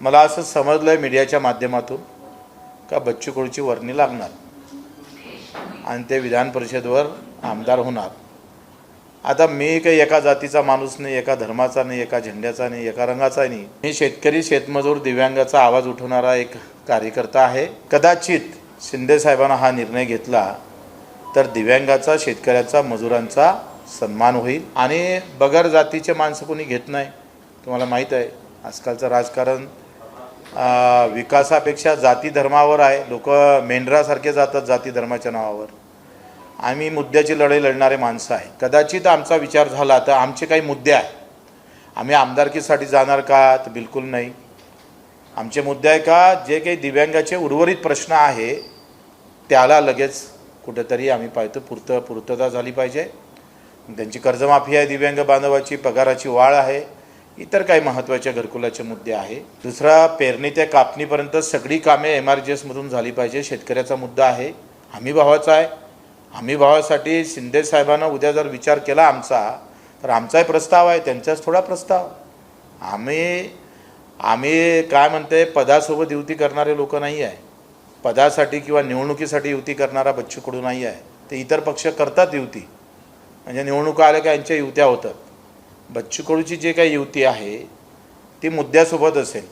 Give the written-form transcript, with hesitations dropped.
मला असं समजलंय मीडियाच्या माध्यमातून का बच्चू कडूची वर्णी लागणार आणि ते विधान परिषदेवर आमदार होणार। आता मी काही एका जातीचा माणूस नाही, एका धर्माचा नाही, एका झेंड्याचा नाही, एका रंगाचा नाही। मी शेतकरी, शेतमजूर, दिव्यांगाचा आवाज उठवणारा एक कार्यकर्ता आहे। कदाचित शिंदे साहेबांना हा निर्णय घेतला तर दिव्यांगाचा, शेतकऱ्याचा, मजुरांचा सन्मान होईल आणि बगर जातीचे माणसं कोणी घेत नाही। तुम्हाला माहीत आहे आजकालचं राजकारण विकासापेक्षा जाती धर्मावर आहे। लोक मेंढरासारखे जातात जाती धर्माच्या नावावर। आम्ही मुद्द्याची लढाई लढणारे माणसं आहे। कदाचित आमचा विचार झाला तर आमचे काही मुद्दे आहे, आम्ही आमदारकीसाठी जाणार का तर बिलकुल नाही। आमचे मुद्दे आहे का जे काही दिव्यांगाचे उर्वरित प्रश्न आहे त्याला लगेच कुठेतरी आम्ही पाहतो पूर्तता झाली पाहिजे। त्यांची कर्जमाफी आहे, दिव्यांग बांधवाची पगाराची वाढ आहे, इतर काही महत्त्वाचे घरकुलाचे मुद्दे आहे। दुसरा, पेरणी ते कापणीपर्यंत सगळी कामे MRGS मधून झाली पाहिजे। शेतकऱ्याचा मुद्दा आहे, हमी भावाचा आहे। हमी भावासाठी शिंदे साहेबांना उद्या जर विचार केला आमचा तर आमचाही प्रस्ताव आहे, त्यांचाच थोडा प्रस्ताव। आम्ही काय म्हणते, पदासोबत युती करणारे लोक नाही आहे। पदासाठी किंवा निवडणुकीसाठी युती करणारा बच्चू कडू नाही आहे। ते इतर पक्ष करतात युती, म्हणजे निवडणुका आल्या का यांच्या युत्या होतात। बच्चू कडूची जे काही युती आहे ती मुद्द्यासोबत असेल।